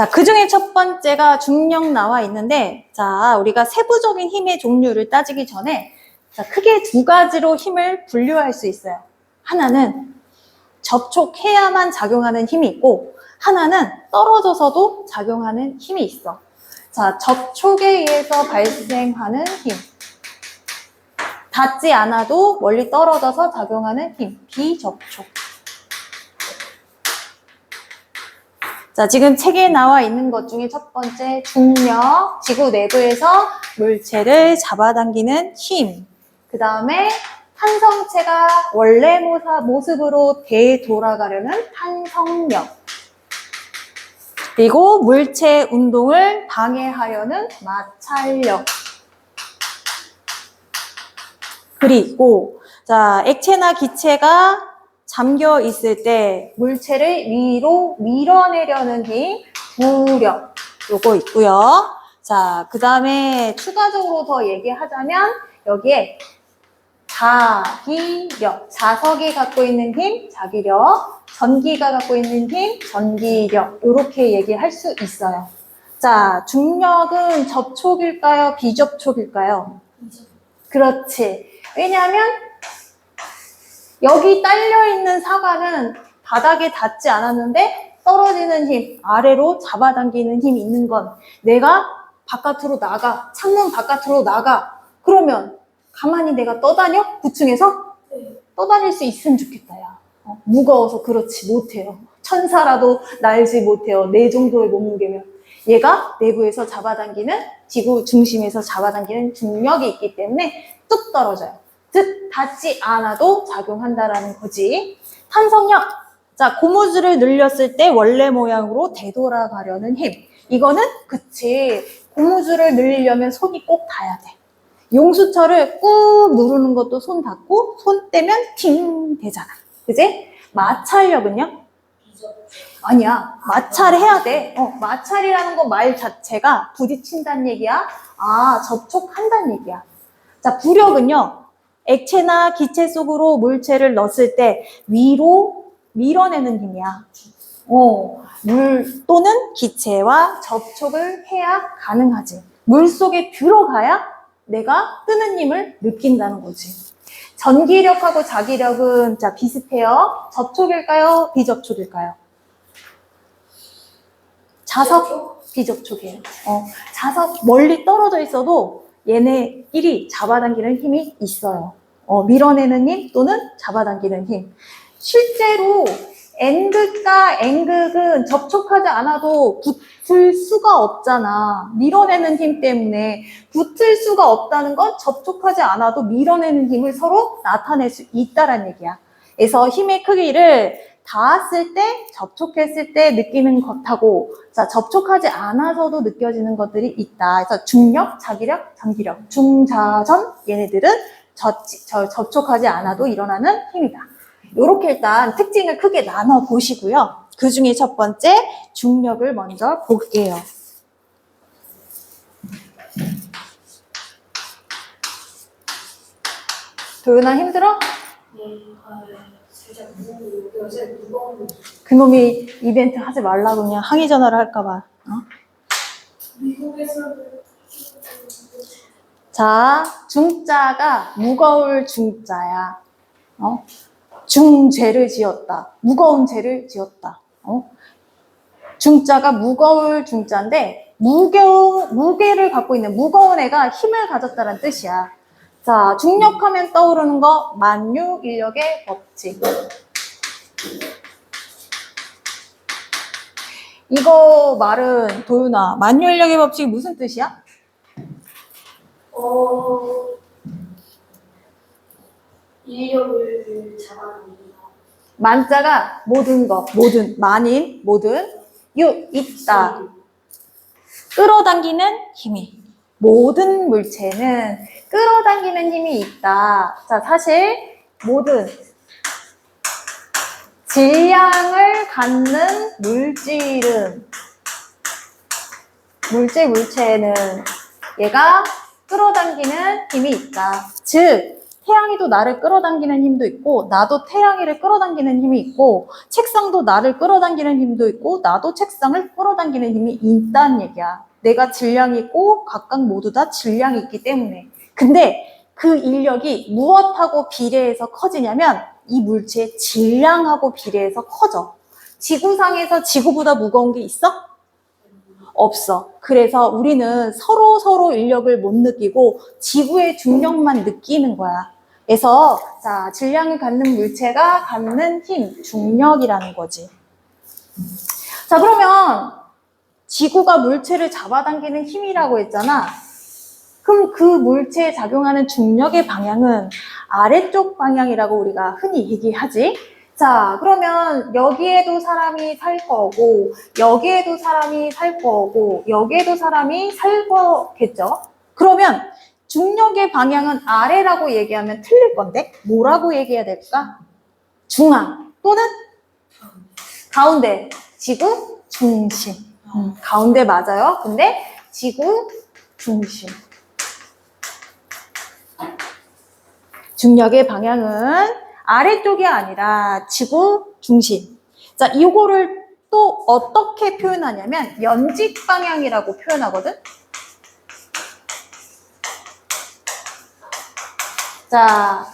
자, 그 중에 첫 번째가 중력 나와 있는데, 자, 우리가 세부적인 힘의 종류를 따지기 전에, 자, 크게 두 가지로 힘을 분류할 수 있어요. 하나는 접촉해야만 작용하는 힘이 있고, 하나는 떨어져서도 작용하는 힘이 있어. 자, 접촉에 의해서 발생하는 힘. 닿지 않아도 멀리 떨어져서 작용하는 힘. 비접촉. 자, 지금 책에 나와 있는 것 중에 첫 번째 중력, 지구 내부에서 물체를 잡아당기는 힘. 그 다음에 탄성체가 원래 모습으로 되돌아가려는 탄성력. 그리고 물체 운동을 방해하려는 마찰력. 그리고 자, 액체나 기체가 잠겨 있을 때 물체를 위로 밀어내려는 힘, 부력. 요거 있고요. 자, 그 다음에 추가적으로 더 얘기하자면 여기에 자기력, 자석이 갖고 있는 힘, 자기력, 전기가 갖고 있는 힘, 전기력. 이렇게 얘기할 수 있어요. 자, 중력은 접촉일까요? 비접촉일까요? 그렇지. 왜냐하면 여기 딸려있는 사과는 바닥에 닿지 않았는데 떨어지는 힘, 아래로 잡아당기는 힘이 있는 건 내가 바깥으로 나가, 창문 바깥으로 나가. 그러면 가만히 내가 떠다녀? 9층에서? 네. 떠다닐 수 있으면 좋겠다, 야. 무거워서 그렇지 못해요. 천사라도 날지 못해요. 내 정도의 몸무게면. 얘가 내부에서 잡아당기는, 지구 중심에서 잡아당기는 중력이 있기 때문에 뚝 떨어져요. 즉, 닿지 않아도 작용한다라는 거지. 탄성력. 자, 고무줄을 늘렸을 때 원래 모양으로 되돌아가려는 힘. 이거는, 그치. 고무줄을 늘리려면 손이 꼭 닿아야 돼. 용수철을 꾹 누르는 것도 손 닿고, 손 떼면 팅 되잖아. 그지? 마찰력은요? 아니야. 마찰해야 돼. 마찰이라는 거 말 자체가 부딪힌다는 얘기야. 아, 접촉한다는 얘기야. 자, 부력은요. 액체나 기체 속으로 물체를 넣었을 때 위로 밀어내는 힘이야. 물 또는 기체와 접촉을 해야 가능하지. 물 속에 들어가야 내가 뜨는 힘을 느낀다는 거지. 전기력하고 자기력은 자 비슷해요. 접촉일까요? 비접촉일까요? 자석? 비접촉이에요. 자석 멀리 떨어져 있어도 얘네끼리 잡아당기는 힘이 있어요. 밀어내는 힘 또는 잡아당기는 힘. 실제로 N극과 N극은 접촉하지 않아도 붙을 수가 없잖아. 밀어내는 힘 때문에 붙을 수가 없다는 건 접촉하지 않아도 밀어내는 힘을 서로 나타낼 수 있다는 얘기야. 그래서 힘의 크기를 닿았을 때, 접촉했을 때 느끼는 것하고 자, 접촉하지 않아서도 느껴지는 것들이 있다. 그래서 중력, 자기력, 전기력, 중자전 얘네들은 접촉하지 않아도 일어나는 힘이다. 이렇게 일단 특징을 크게 나눠 보시고요. 그 중에 첫 번째 중력을 먼저 볼게요. 도윤아 힘들어? 살짝 요새 무거운 그놈이 이벤트 하지 말라고 그냥 항의 전화를 할까봐. 미국에서는 자, 중자가 무거울 중자야. 중죄를 지었다. 무거운 죄를 지었다. 중자가 무거울 중자인데 무게를 갖고 있는 무거운 애가 힘을 가졌다는 뜻이야. 자, 중력하면 떠오르는 거 만유인력의 법칙. 이거 말은 도윤아, 만유인력의 법칙이 무슨 뜻이야? 인력을 잡아당긴다. 만자가 모든 것, 모든, 만인, 모든, 있다. 끌어당기는 힘이. 모든 물체는 끌어당기는 힘이 있다. 자, 사실 모든 질량을 갖는 물체에는 얘가 끌어당기는 힘이 있다. 즉, 태양이도 나를 끌어당기는 힘도 있고 나도 태양이를 끌어당기는 힘이 있고 책상도 나를 끌어당기는 힘도 있고 나도 책상을 끌어당기는 힘이 있다는 얘기야. 내가 질량이 있고 각각 모두 다 질량이 있기 때문에. 근데 그 인력이 무엇하고 비례해서 커지냐면 이 물체의 질량하고 비례해서 커져. 지구상에서 지구보다 무거운 게 있어? 없어. 그래서 우리는 서로 인력을 못 느끼고 지구의 중력만 느끼는 거야. 그래서 자, 질량을 갖는 물체가 갖는 힘, 중력이라는 거지. 자, 그러면 지구가 물체를 잡아당기는 힘이라고 했잖아. 그럼 그 물체에 작용하는 중력의 방향은 아래쪽 방향이라고 우리가 흔히 얘기하지. 자, 그러면 여기에도 사람이 살 거고 여기에도 사람이 살 거고 여기에도 사람이 살 거겠죠. 그러면 중력의 방향은 아래라고 얘기하면 틀릴 건데 뭐라고 얘기해야 될까? 중앙 또는 가운데, 지구 중심. 가운데 맞아요. 근데 지구 중심. 중력의 방향은 아래쪽이 아니라 지구 중심. 자, 이거를 또 어떻게 표현하냐면 연직 방향이라고 표현하거든. 자,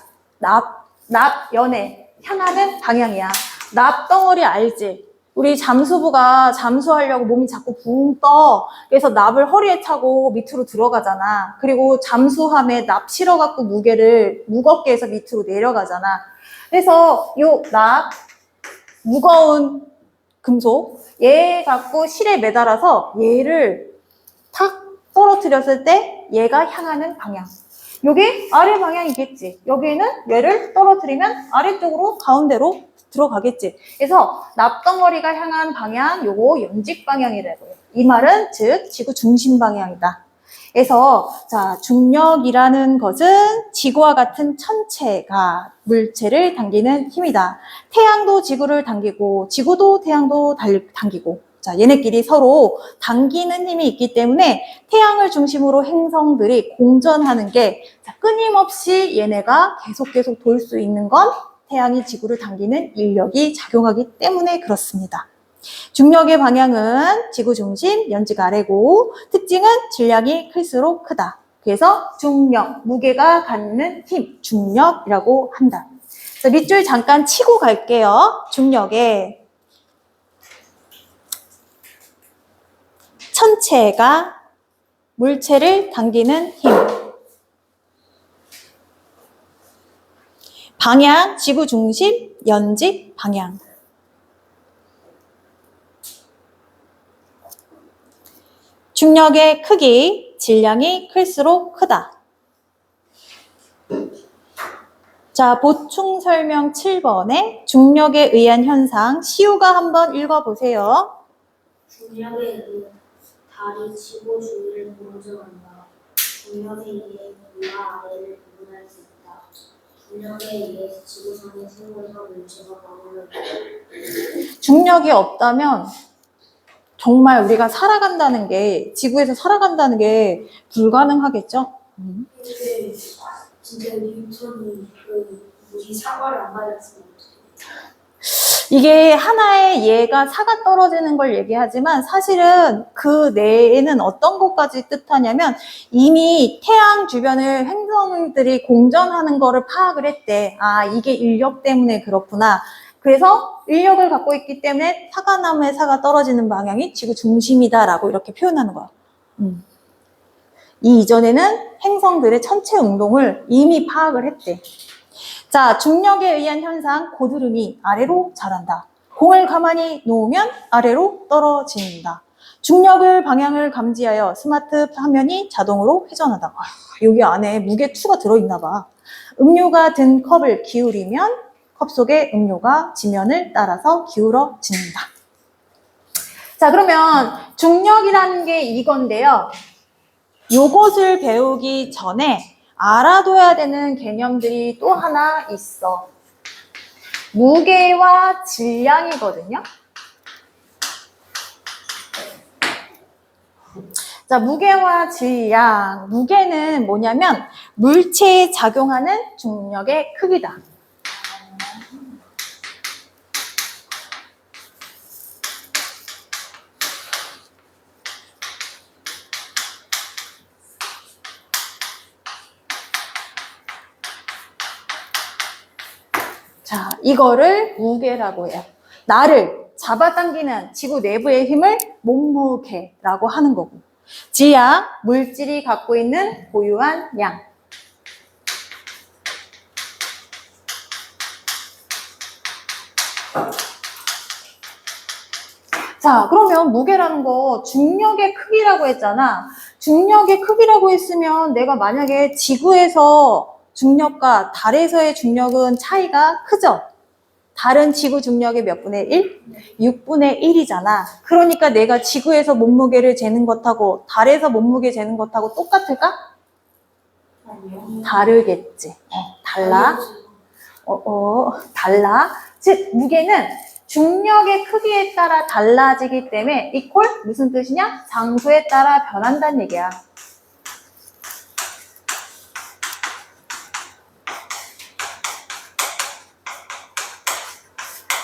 연애 향하는 방향이야. 납덩어리 알지? 우리 잠수부가 잠수하려고 몸이 자꾸 붕 떠. 그래서 납을 허리에 차고 밑으로 들어가잖아. 그리고 잠수함에 납 실어갖고 무게를 무겁게 해서 밑으로 내려가잖아. 그래서 요 납, 무거운 금속, 얘 갖고 실에 매달아서 얘를 탁 떨어뜨렸을 때 얘가 향하는 방향. 요게 아래 방향이겠지. 여기에는 얘를 떨어뜨리면 아래쪽으로 가운데로 들어가겠지. 그래서 납덩어리가 향한 방향, 요거 연직 방향이라고요. 이 말은 즉 지구 중심 방향이다. 그래서 자, 중력이라는 것은 지구와 같은 천체가 물체를 당기는 힘이다. 태양도 지구를 당기고 지구도 태양도 당기고 자, 얘네끼리 서로 당기는 힘이 있기 때문에 태양을 중심으로 행성들이 공전하는 게 자, 끊임없이 얘네가 계속 돌 수 있는 건 태양이 지구를 당기는 인력이 작용하기 때문에 그렇습니다. 중력의 방향은 지구 중심, 연직 아래고 특징은 질량이 클수록 크다. 그래서 중력, 무게가 갖는 힘, 중력이라고 한다. 자, 밑줄 잠깐 치고 갈게요. 중력에 천체가 물체를 당기는 힘. 방향, 지구 중심, 연직 방향. 중력의 크기, 질량이 클수록 크다. 자, 보충 설명 7번에 중력에 의한 현상, 시우가 한번 읽어보세요. 중력에 의해 달이 지구 주위를 공전한다. 중력에 의해 위와 아래를 구분할 수 있다. 중력에 의해 지구상의 생물과 물체가 머물렀다. 중력이 없다면 정말 우리가 살아간다는 게, 지구에서 살아간다는 게 불가능하겠죠? 근데 진짜 뉴턴이 우리 사과를 안 맞았으면 이게 하나의 예가 사가 떨어지는 걸 얘기하지만 사실은 그 내에는 어떤 것까지 뜻하냐면 이미 태양 주변을 행성들이 공전하는 거를 파악을 했대. 아, 이게 인력 때문에 그렇구나. 그래서 인력을 갖고 있기 때문에 사과나무에 사가 떨어지는 방향이 지구 중심이다라고 이렇게 표현하는 거야. 이 이전에는 행성들의 천체 운동을 이미 파악을 했대. 자, 중력에 의한 현상, 고드름이 아래로 자란다. 공을 가만히 놓으면 아래로 떨어진다. 중력을 방향을 감지하여 스마트 화면이 자동으로 회전한다. 아, 여기 안에 무게 2가 들어있나 봐. 음료가 든 컵을 기울이면 컵 속에 음료가 지면을 따라서 기울어진다. 자, 그러면 중력이라는 게 이건데요. 요것을 배우기 전에 알아둬야 되는 개념들이 또 하나 있어. 무게와 질량이거든요. 자, 무게와 질량. 무게는 뭐냐면 물체에 작용하는 중력의 크기다. 자, 이거를 무게라고 해요. 나를 잡아당기는 지구 내부의 힘을 몸무게라고 하는 거고. 지하, 물질이 갖고 있는 고유한 양. 자, 그러면 무게라는 거 중력의 크기라고 했잖아. 중력의 크기라고 했으면 내가 만약에 지구에서 중력과 달에서의 중력은 차이가 크죠? 달은 지구 중력의 몇 분의 1? 6분의 1이잖아. 그러니까 내가 지구에서 몸무게를 재는 것하고 달에서 몸무게 재는 것하고 똑같을까? 다르겠지. 달라. 달라. 즉, 무게는 중력의 크기에 따라 달라지기 때문에 이퀄 무슨 뜻이냐? 장소에 따라 변한다는 얘기야.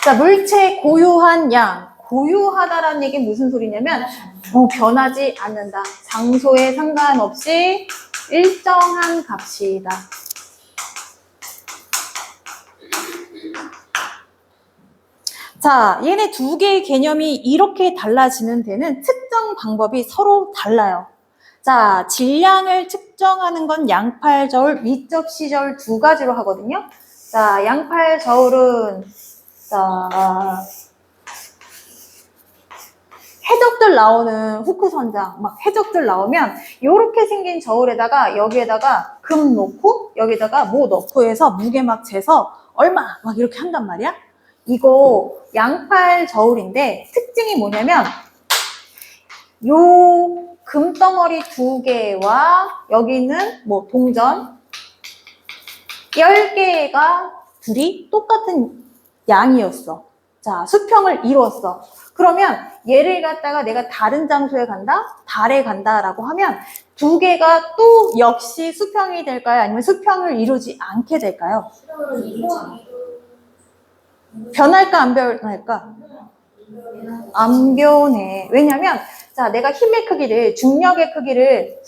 자, 물체의 고유한 양. 고유하다라는 얘기는 무슨 소리냐면 변하지 않는다. 장소에 상관없이 일정한 값이다. 자, 얘네 두 개의 개념이 이렇게 달라지는 데는 측정 방법이 서로 달라요. 자, 질량을 측정하는 건 양팔 저울, 위접시 저울 두 가지로 하거든요. 자, 양팔 저울은 자, 해적들 나오는 후크 선장, 막 해적들 나오면 이렇게 생긴 저울에다가 여기에다가 금 넣고 여기다가 뭐 넣고 해서 무게 막 재서 얼마 막 이렇게 한단 말이야. 이거 양팔 저울인데 특징이 뭐냐면 요 금덩어리 두 개와 여기는 뭐 동전 10개가 둘이 똑같은 양이었어. 자, 수평을 이루었어. 그러면 얘를 갖다가 내가 다른 장소에 간다? 달에 간다라고 하면 두 개가 또 역시 수평이 될까요? 아니면 수평을 이루지 않게 될까요? 변할까 안 변할까? 안 변해. 왜냐면 자, 내가 힘의 크기를 중력의 크기를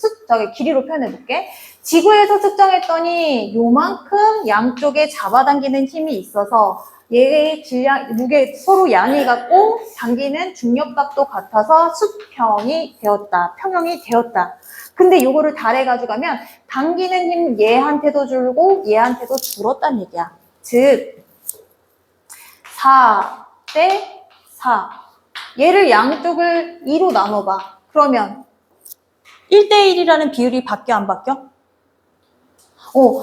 길이로 표현해 볼게. 지구에서 측정했더니 요만큼 양쪽에 잡아당기는 힘이 있어서 얘의 질량, 무게 서로 양이 같고 당기는 중력값도 같아서 수평이 되었다. 평형이 되었다. 근데 요거를 달에 가져가면 당기는 힘 얘한테도 줄고 얘한테도 줄었다는 얘기야. 즉 4 대 4. 얘를 양쪽을 2로 나눠봐. 그러면 1대1이라는 비율이 바뀌어 안 바뀌어?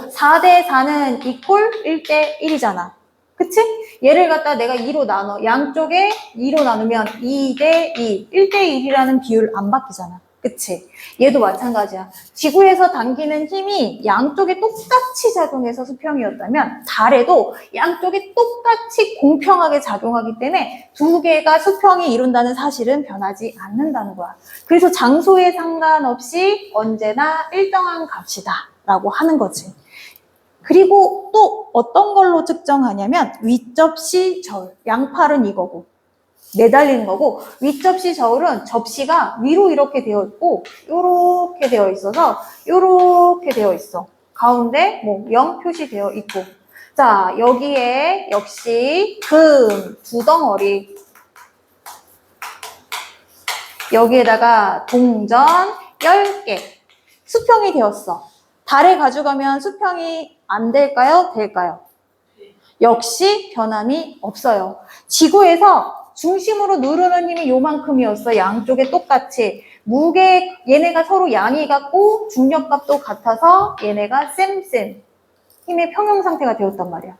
4 대 4는 이퀄 1대1이잖아. 그치? 얘를 갖다 내가 2로 나눠. 양쪽에 2로 나누면 2 대 2. 1대1이라는 비율 안 바뀌잖아. 그치? 얘도 마찬가지야. 지구에서 당기는 힘이 양쪽에 똑같이 작용해서 수평이었다면 달에도 양쪽에 똑같이 공평하게 작용하기 때문에 두 개가 수평이 이룬다는 사실은 변하지 않는다는 거야. 그래서 장소에 상관없이 언제나 일정한 값이다 라고 하는 거지. 그리고 또 어떤 걸로 측정하냐면 윗접시 저울, 양팔은 이거고 매달리는 거고 윗접시 저울은 접시가 위로 이렇게 되어 있고 요렇게 되어 있어서 요렇게 되어 있어. 가운데 뭐 0 표시되어 있고 자 여기에 역시 금 두 덩어리 여기에다가 동전 10개 수평이 되었어. 달에 가져가면 수평이 안 될까요? 될까요? 역시 변함이 없어요. 지구에서 중심으로 누르는 힘이 요만큼이었어. 양쪽에 똑같이. 무게, 얘네가 서로 양이 같고 중력값도 같아서 얘네가 쌤쌤. 힘의 평형 상태가 되었단 말이야.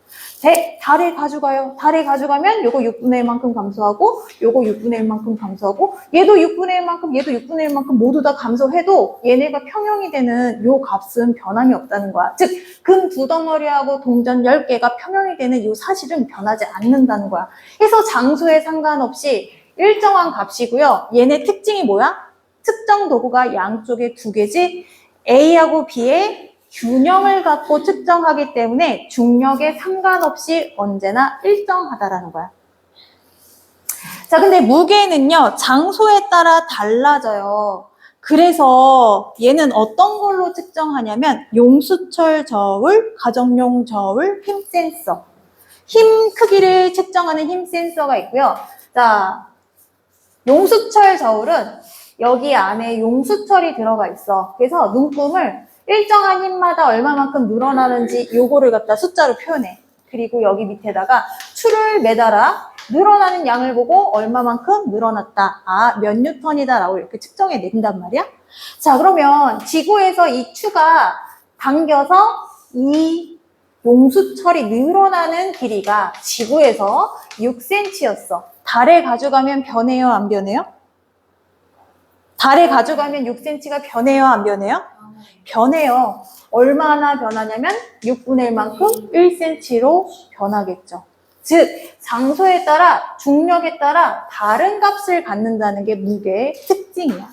달에 가져가요. 달에 가져가면 요거 6분의 1만큼 감소하고 요거 6분의 1만큼 감소하고 얘도 6분의 1만큼 얘도 6분의 1만큼 모두 다 감소해도 얘네가 평형이 되는 요 값은 변함이 없다는 거야. 즉 금 두 덩어리하고 동전 10개가 평형이 되는 요 사실은 변하지 않는다는 거야. 그래서 장소에 상관없이 일정한 값이고요. 얘네 특징이 뭐야? 측정 도구가 양쪽에 두 개지 A하고 B의 균형을 갖고 측정하기 때문에 중력에 상관없이 언제나 일정하다라는 거야. 자, 근데 무게는요, 장소에 따라 달라져요. 그래서 얘는 어떤 걸로 측정하냐면 용수철 저울, 가정용 저울, 힘 센서. 힘 크기를 측정하는 힘 센서가 있고요. 자, 용수철 저울은 여기 안에 용수철이 들어가 있어. 그래서 눈금을 일정한 힘마다 얼마만큼 늘어나는지 요거를 갖다 숫자로 표현해. 그리고 여기 밑에다가 추를 매달아 늘어나는 양을 보고 얼마만큼 늘어났다. 아, 몇 뉴턴이다 라고 이렇게 측정해 낸단 말이야. 자, 그러면 지구에서 이 추가 당겨서 이 용수철이 늘어나는 길이가 지구에서 6cm였어. 달에 가져가면 변해요, 안 변해요? 달에 가져가면 6cm가 변해요, 안 변해요? 변해요. 얼마나 변하냐면 6분의 1만큼 1cm로 변하겠죠. 즉, 장소에 따라, 중력에 따라 다른 값을 갖는다는 게 무게의 특징이야.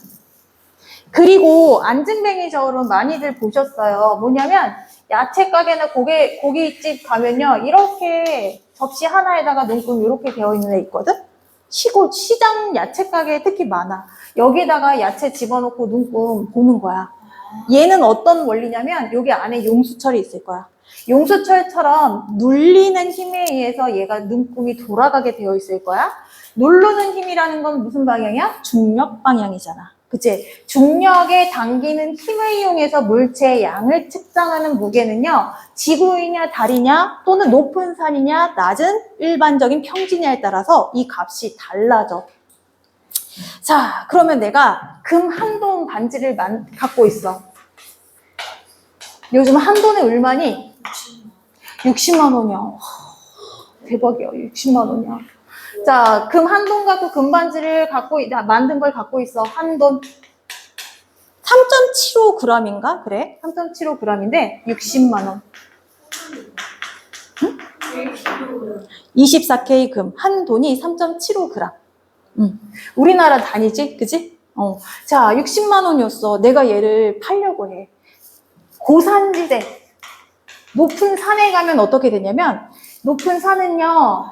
그리고 안증뱅이 저울은 많이들 보셨어요. 뭐냐면 야채 가게나 고깃집 가면요, 이렇게 접시 하나에다가 눈금 이렇게 되어 있는 애 있거든? 시장 야채 가게에 특히 많아. 여기다가 야채 집어넣고 눈금 보는 거야. 얘는 어떤 원리냐면 여기 안에 용수철이 있을 거야. 용수철처럼 눌리는 힘에 의해서 얘가 눈금이 돌아가게 되어 있을 거야. 누르는 힘이라는 건 무슨 방향이야? 중력 방향이잖아. 그치? 중력에 당기는 힘을 이용해서 물체의 양을 측정하는 무게는요, 지구이냐 달이냐 또는 높은 산이냐 낮은 일반적인 평지냐에 따라서 이 값이 달라져. 자, 그러면 내가 금 한돈 반지를 갖고 있어. 요즘 한돈에 얼마니? 60만 원이야. 대박이야. 60만 원이야. 자, 금 한돈 갖고 금반지를 만든 걸 갖고 있어. 한돈. 3.75g인가? 그래? 3.75g인데 60만 원. 응? 24K 금. 한 돈이 3.75g. 우리나라 단위지? 그지? 자, 60만 원이었어. 내가 얘를 팔려고 해. 고산지대. 높은 산에 가면 어떻게 되냐면, 높은 산은요,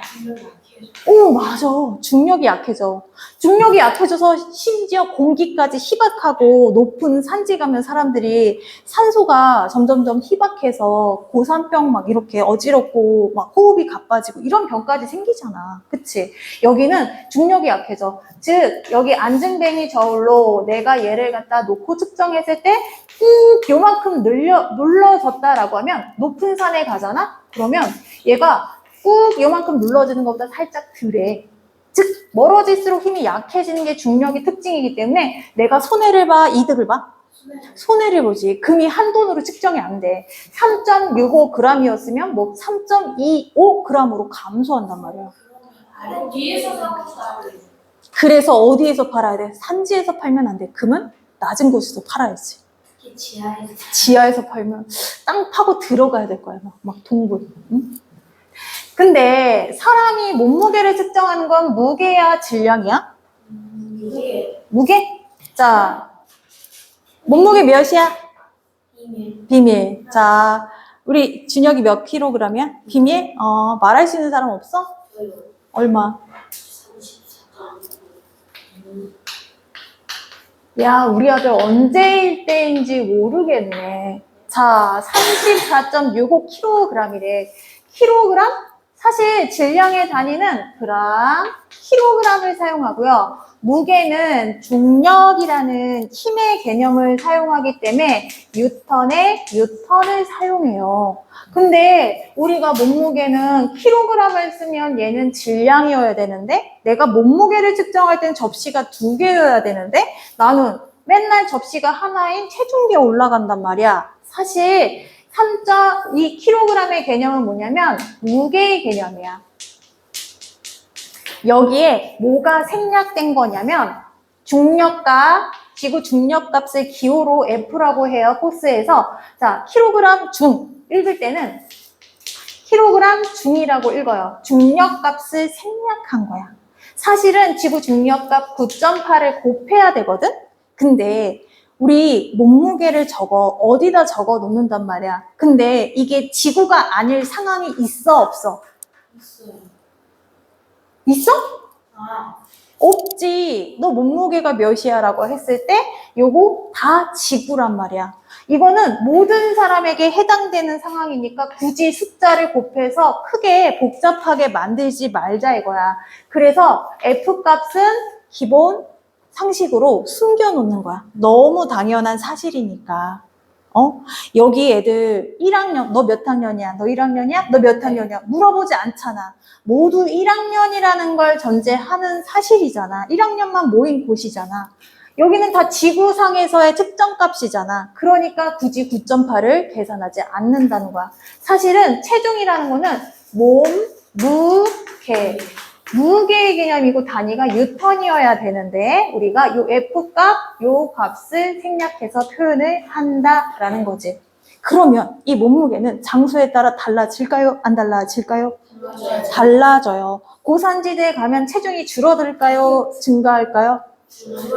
오, 맞아. 중력이 약해져. 중력이 약해져서 심지어 공기까지 희박하고 높은 산지 가면 사람들이 산소가 점점점 희박해서 고산병 막 이렇게 어지럽고 막 호흡이 가빠지고 이런 병까지 생기잖아. 그치? 여기는 중력이 약해져. 즉, 여기 안증뱅이 저울로 내가 얘를 갖다 놓고 측정했을 때 꾹 요만큼 눌러졌다라고 하면 높은 산에 가잖아? 그러면 얘가 꾹 요만큼 눌러지는 것보다 살짝 덜해. 즉 멀어질수록 힘이 약해지는 게 중력의 특징이기 때문에 내가 손해를 봐, 이득을 봐? 손해를 보지. 금이 한 돈으로 측정이 안 돼. 3.65g이었으면 뭐 3.25g으로 감소한단 말이야. 뒤에서 사고가 그래서 어디에서 팔아야 돼? 산지에서 팔면 안 돼. 금은 낮은 곳에서 팔아야지. 지하에서 지하에서 팔면 땅 파고 들어가야 될 거야. 막 동굴. 응? 근데 사람이 몸무게를 측정하는 건 무게야, 질량이야? 무게? 자, 몸무게 몇이야? 비밀. 자, 우리 준혁이 몇 킬로그램이야? 비밀? 말할 수 있는 사람 없어? 얼마? 야, 우리 아들 언제일 때인지 모르겠네. 자, 34.65kg이래. 킬로그램? 사실 질량의 단위는 그램, 킬로그램을 사용하고요. 무게는 중력이라는 힘의 개념을 사용하기 때문에 뉴턴을 사용해요. 근데 우리가 몸무게는 킬로그램을 쓰면 얘는 질량이어야 되는데 내가 몸무게를 측정할 땐 접시가 2개여야 되는데 나는 맨날 접시가 하나인 체중계에 올라간단 말이야. 사실 3.2kg의 개념은 뭐냐면 무게의 개념이야. 여기에 뭐가 생략된 거냐면 중력값, 지구 중력값을 기호로 F라고 해요. 코스에서. 자, 킬로그램 중 읽을 때는 킬로그램 중이라고 읽어요. 중력값을 생략한 거야. 사실은 지구 중력값 9.8을 곱해야 되거든? 근데 우리 몸무게를 어디다 적어 놓는단 말이야. 근데 이게 지구가 아닐 상황이 있어, 없어? 있어요. 있어? 아, 없지. 너 몸무게가 몇이야? 라고 했을 때 요거 다 지구란 말이야. 이거는 모든 사람에게 해당되는 상황이니까 굳이 숫자를 곱해서 크게 복잡하게 만들지 말자 이거야. 그래서 F값은 기본 상식으로 숨겨놓는 거야. 너무 당연한 사실이니까. 여기 애들 1학년, 너 몇 학년이야? 너 1학년이야? 너 몇 학년이야? 물어보지 않잖아. 모두 1학년이라는 걸 전제하는 사실이잖아. 1학년만 모인 곳이잖아. 여기는 다 지구상에서의 측정값이잖아. 그러니까 굳이 9.8을 계산하지 않는다는 거야. 사실은 체중이라는 거는 몸, 무게, 무게의 개념이고 단위가 뉴턴이어야 되는데 우리가 요 F값, 요 값을 생략해서 표현을 한다라는 거지. 그러면 이 몸무게는 장소에 따라 달라질까요? 안 달라질까요? 달라져요. 고산지대에 가면 체중이 줄어들까요? 증가할까요?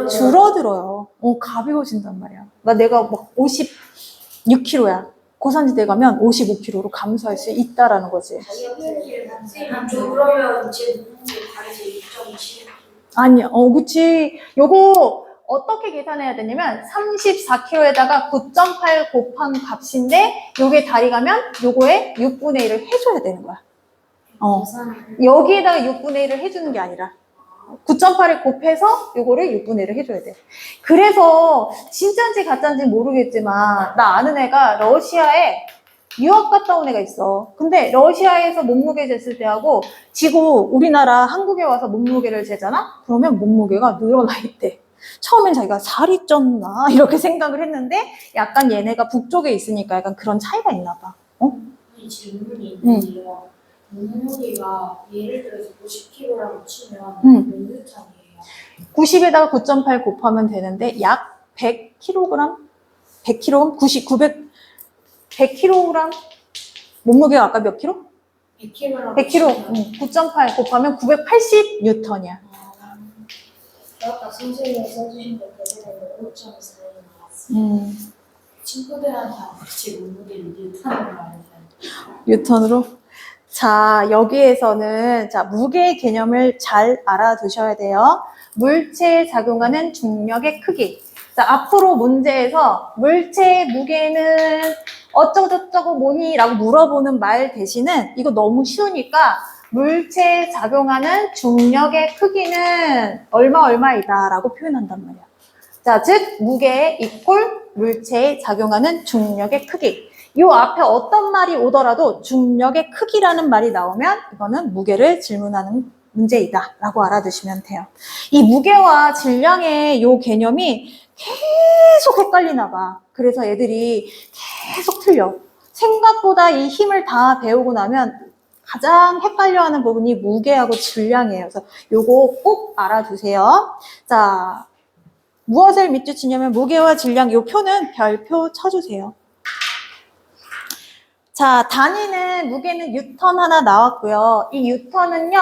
줄어들어요. 가벼워진단 말이야. 그러니까 내가 막 56kg야. 고산지대에 가면 55kg로 감소할 수 있다라는 거지. 저 그러면 제 몸무게 다리에서 6.7. 아니야. 그치. 요거 어떻게 계산해야 되냐면 34kg에다가 9.8 곱한 값인데 요게 다리 가면 요거에 6분의 1을 해줘야 되는 거야. 여기에다가 6분의 1을 해주는 게 아니라 9.8을 곱해서 요거를 6분의 1을 해줘야 돼. 그래서 진짜인지 가짜인지 모르겠지만 나 아는 애가 러시아에 유학 갔다 온 애가 있어. 근데 러시아에서 몸무게 쟀을 때하고 지구 우리나라 한국에 와서 몸무게를 재잖아? 그러면 몸무게가 늘어나 있대. 처음엔 자기가 살이 쪘나 이렇게 생각을 했는데 약간 얘네가 북쪽에 있으니까 약간 그런 차이가 있나 봐. 아니, 질문이 있는데요. 몸무게가 예를 들어서 90kg라고 치면 몇 뉴턴이에요? 90에다가 9.8 곱하면 되는데 약 100kg? 100kg? 90, 900, 100kg? 몸무게가 아까 몇 킬로? 100kg라고 100kg. 9.8 곱하면 980 뉴턴이야. 아까 선생님이 써주신 거 때문에 5.4이 나왔어요. 친구들한테 제 몸무게를 뉴턴으로 알려줘요. 뉴턴으로? 자, 여기에서는 자, 무게 개념을 잘 알아두셔야 돼요. 물체에 작용하는 중력의 크기. 자, 앞으로 문제에서 물체의 무게는 어쩌고저쩌고 뭐니? 라고 물어보는 말 대신은 이거 너무 쉬우니까 물체에 작용하는 중력의 크기는 얼마이다 라고 표현한단 말이야. 자, 즉 무게 이퀄 물체에 작용하는 중력의 크기. 이 앞에 어떤 말이 오더라도 중력의 크기라는 말이 나오면 이거는 무게를 질문하는 문제이다 라고 알아두시면 돼요. 이 무게와 질량의 이 개념이 계속 헷갈리나 봐. 그래서 애들이 계속 틀려. 생각보다 이 힘을 다 배우고 나면 가장 헷갈려하는 부분이 무게하고 질량이에요. 그래서 요거 꼭 알아두세요. 자, 무엇을 밑줄 치냐면 무게와 질량 이 표는 별표 쳐주세요. 자, 단위는 무게는 뉴턴 하나 나왔고요. 이 뉴턴은요.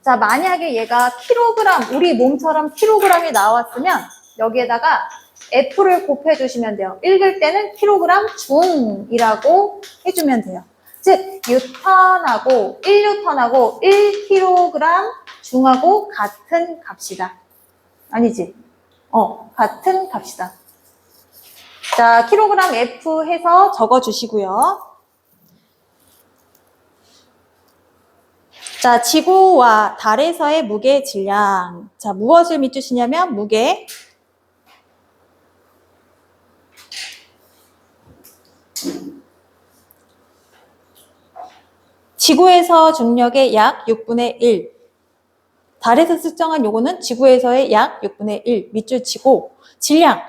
자, 만약에 얘가 킬로그램, 우리 몸처럼 킬로그램이 나왔으면 여기에다가 F를 곱해주시면 돼요. 읽을 때는 킬로그램 중이라고 해주면 돼요. 즉, 뉴턴하고 1뉴턴하고 1kg 중하고 같은 값이다. 아니지? 같은 값이다. 자, 킬로그램 F 해서 적어주시고요. 자, 지구와 달에서의 무게 질량. 자, 무엇을 밑주시냐면 무게. 지구에서 중력의 약 6분의 1. 달에서 측정한 요거는 지구에서의 약 6분의 1 밑줄 치고 질량.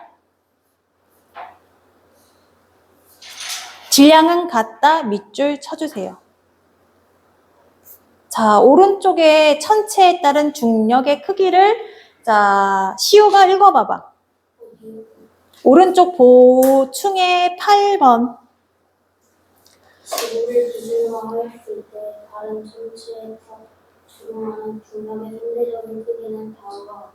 질량은 같다 밑줄 쳐주세요. 자, 오른쪽에 천체에 따른 중력의 크기를 자, 시우가 읽어봐봐. 오른쪽 보충의 8번. 지구를 기준으로 했을 때 다른 천체에서 적용하는 중력의 상대적인 크기는 다음과 같다.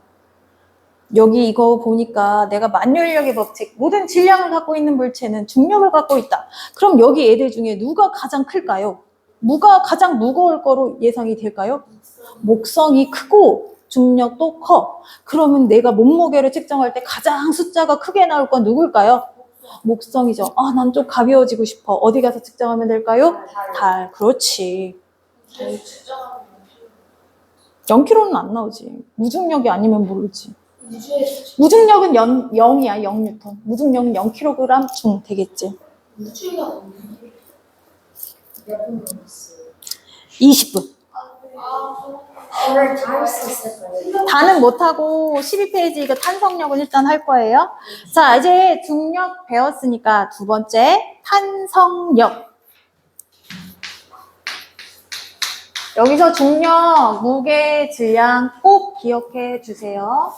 여기 이거 보니까 내가 만유인력의 법칙, 모든 질량을 갖고 있는 물체는 중력을 갖고 있다. 그럼 여기 애들 중에 누가 가장 클까요? 뭐가 가장 무거울 거로 예상이 될까요? 목성이 크고 중력도 커. 그러면 내가 몸무게를 측정할 때 가장 숫자가 크게 나올 건 누굴까요? 목성이죠. 아, 난 좀 가벼워지고 싶어. 어디 가서 측정하면 될까요? 달. 그렇지. 0kg는 안 나오지. 무중력이 아니면 모르지. 무중력은 0이야, 0뉴턴. 무중력은 0kg 중 되겠지. 우주가 몇분 남았어요? 20분. 오늘 다 할 수 있을 거예요. 다는 못하고 12페이지 이거 탄성력은 일단 할 거예요. 자, 이제 중력 배웠으니까 두 번째 탄성력. 여기서 중력, 무게, 질량 꼭 기억해 주세요.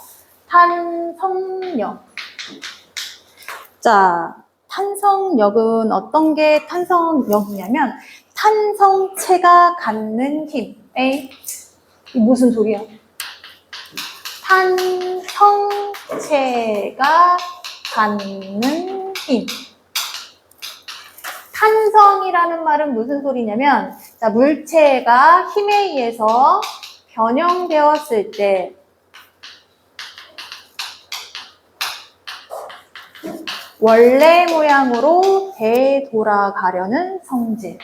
탄성력. 자, 탄성력은 어떤 게 탄성력이냐면 탄성체가 갖는 힘. 에이, 이 무슨 소리야? 탄성체가 갖는 힘. 탄성이라는 말은 무슨 소리냐면, 자, 물체가 힘에 의해서 변형되었을 때 원래 모양으로 되돌아가려는 성질.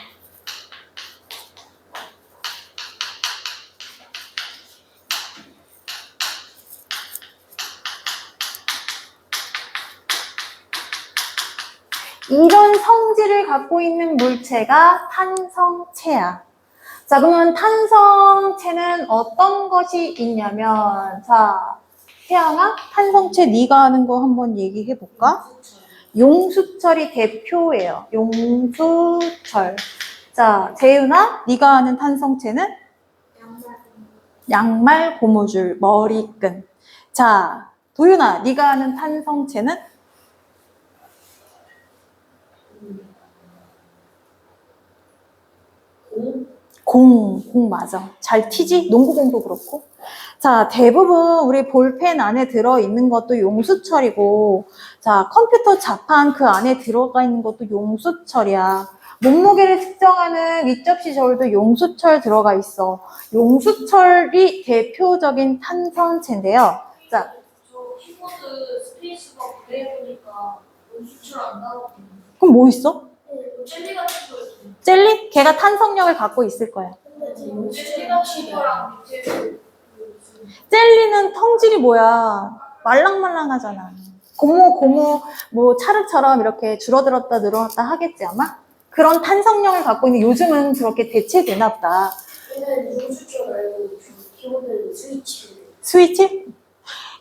이런 성질을 갖고 있는 물체가 탄성체야. 자, 그러면 탄성체는 어떤 것이 있냐면, 자, 태양아, 탄성체 네가 아는 거 한번 얘기해 볼까? 용수철이 대표예요. 용수철. 자, 재윤아, 네가 아는 탄성체는 양말 고무줄, 머리끈. 자, 도윤아, 네가 아는 탄성체는 공 맞아. 잘 튀지? 농구공도 그렇고. 자, 대부분 우리 볼펜 안에 들어있는 것도 용수철이고, 자, 컴퓨터 자판 그 안에 들어가 있는 것도 용수철이야. 몸무게를 측정하는 윗접시 저울도 용수철 들어가 있어. 용수철이 대표적인 탄성체인데요. 자, 저 키보드 스페이스바 구해보니까 수출 안 나오거든요. 그럼 뭐 있어? 젤리 같은 거 있어요. 젤리? 걔가 탄성력을 갖고 있을 거야. 젤리 같은 거랑 밑에 젤리는 성질이 뭐야? 말랑말랑하잖아. 고무, 뭐, 차르처럼 이렇게 줄어들었다 늘어났다 하겠지, 아마? 그런 탄성력을 갖고 있는 요즘은 그렇게 대체되나 보다. 얘는 용수철 말고 키보드 스위치. 스위치?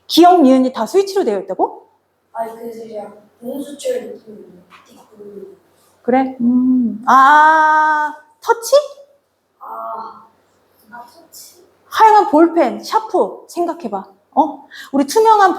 기억, 니은이 다 스위치로 되어 있다고? 아니 그냥 용수철 느낌이에요. 그래? 아, 터치? 터치? 하여간 볼펜, 샤프, 생각해봐. 우리 투명한